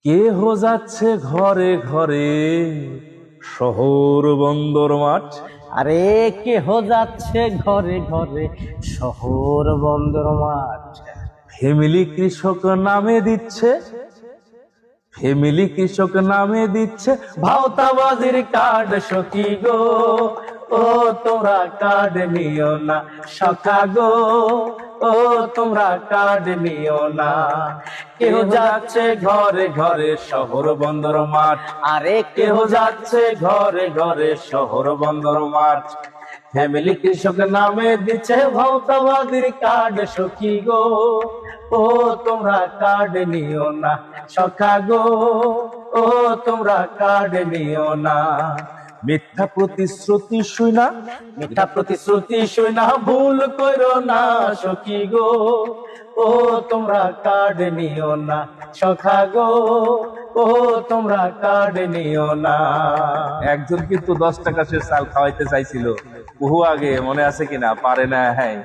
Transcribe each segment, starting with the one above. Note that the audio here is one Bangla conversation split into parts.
কেহ যাচ্ছে ঘরে ঘরে, শহর বন্দর মাঠ। আরে কেহ যাচ্ছে ঘরে ঘরে, শহর বন্দর মাঠ। ফ্যামিলি কৃষক নামে দিচ্ছে, ফ্যামিলি কৃষক নামে দিচ্ছে ভাওতাবাজির কার্ড। সখী গো, ও তোমরা কার্ড নিও না, সখা গো, ও তোমরা কার্ড নিও না। কেউ যাচ্ছে ঘরে ঘরে, শহর বন্দর মাঠ। আরে কেহ যাচ্ছে ঘরে ঘরে, শহর বন্দর মাঠ। ফ্যামিলি কৃষক নামে দিচ্ছে ভাওতাবাজির কার্ড। সখী গো, ও তোমরা কার্ড নিও না, সখা গো, ও তোমরা কার্ড নিও না। মিথ্যা প্রতিশ্রুতি শুনা, মিথ্যা প্রতিশ্রুতি শুনা ভুল করো না। সখী গো, ও তোমরা কার্ড নিও না, সখা গো, ও তোমরা কার্ড নিও না। একজন কিন্তু 10 টাকা সে চাল খাওয়াইতে চাইছিল বহু আগে, মনে আছে কিনা পারে না। হ্যাঁ,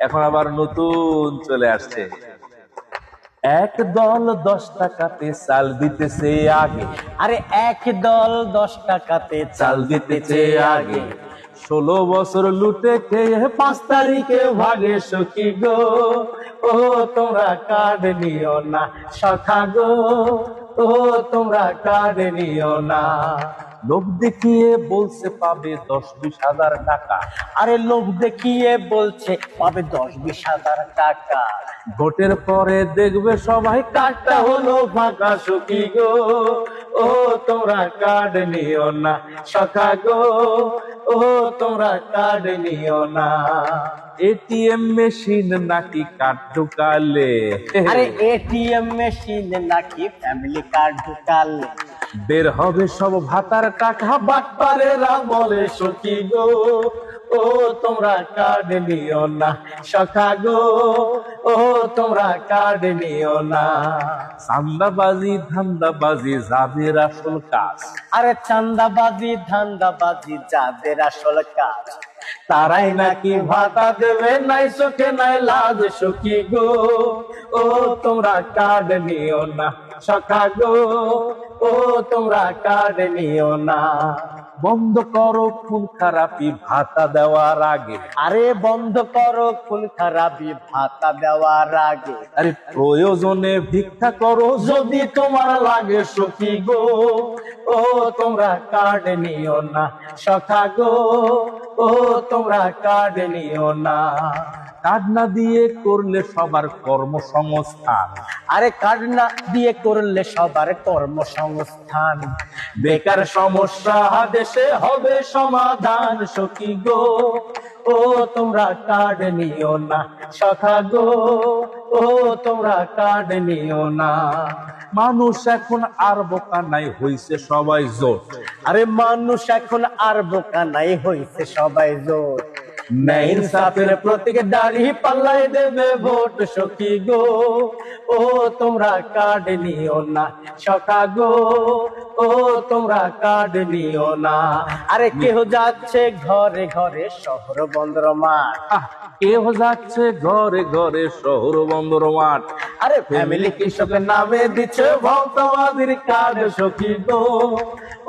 এখন আবার নতুন চলে আসছে। এক দল 10 টাকাতে চাল দিতেছে আগে। আরে এক দল 10 টাকাতে চাল দিতেছে আগে। 16 বছর লুটে খেয়ে 5 তারিখে ভাগে। সখী গো, ও তোমরা কার্ড নিও না, সখা গো, ও তোমরা কার্ড নিও না। লোভ দেখিয়ে বলছে পাবে 10-20 হাজার টাকা। আরে লোভ দেখিয়ে বলছে পাবে 10-20 হাজার টাকা। ভোটের পরে দেখবে সবাই কার্ডটা হলো ফাঁকা। সখী গো, ও তোমরা কার্ড নিও না, সখা গো, ও তোমরা কার্ড নিও না। এটিএম মেশিন নাকি কার্ড ঢুকালে, আরে এটিএম মেশিন নাকি ফ্যামিলি কার্ড ঢুকালে বের হবে সব ভাতার টাকা। বাটপারেরা বলে। সখী গো, ও তোমরা কার্ড নিও না, সখা গো, ও তোমরা কার্ড নিও না। চান্দাবাজি ধান্দাবাজি যাদের আসল কাজ। আরে চান্দাবাজি ধান্দাবাজি যাদের আসল কাজ, তারাই নাকি ভাতা দেবে, নাই চোখে নাই লাজ। সখী গো, ও তোমরা কার্ড নিও না, সখা গো, ও তোমরা কার্ড নিও না। বন্ধ করো খুন খারাপি ভাতা দেওয়ার আগে। আরে বন্ধ করো খুন খারাপি ভাতা দেওয়ার আগে। আরে প্রয়োজনে ভিক্ষা করো যদি তোমার লাগে। সখী গো, ও তোমরা কার্ড নিও না, সখা গো, ও তোমরা কার্ড নিও না। কার্ড না দিয়ে করলে সবার কর্মসংস্থান। আরে কার্ড না দিয়ে করলে সবার কর্মসংস্থান। বেকার সমস্যা দেশে হবে সমাধান। সখী গো, ও তোমরা কার্ড নিও না, সখা গো, ও তোমরা কার্ড নিও না। মানুষ এখন আর বোকা নাই, হইছে সবাই জোট। আরে মানুষ এখন আর বোকা নাই, হইছে সবাই জোট। ন্যায় ইনসাফের প্রতীক দাঁড়িয়ে পাল্লাই দেবে ভোট। সখী গো, ও তোমরা কার্ড নিও না, সখা গো, ও তোমরা কার্ড নিও না। আরে কেহ যাচ্ছে ঘরে ঘরে, শহর বন্দর মাঠ। কেহ যাচ্ছে ঘরে ঘরে, শহর বন্দর মাঠ। আরে ফ্যামিলি কৃষকের নামে দিচ্ছে ভাওতাবাজির কার্ড। সখী গো,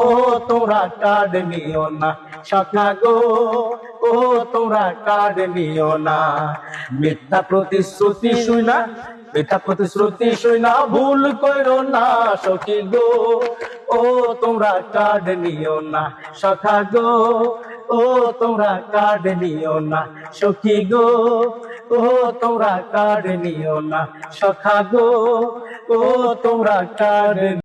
ও তোমরা কার্ড নিও না, সখা গো, ও তোমরা কার্ড নিও না। মিথ্যা প্রতিশ্রুতি শুনা, মিথ্যা প্রতিশ্রুতি শুনা ভুল করো না। সখী গো, ও তোমরা কার্ড নিও না, সখা গো, ও তোমরা কার্ড নিও না। সখী গো, ও তোমরা কার্ড নিও না, সখা গো, ও তোমরা কার্ড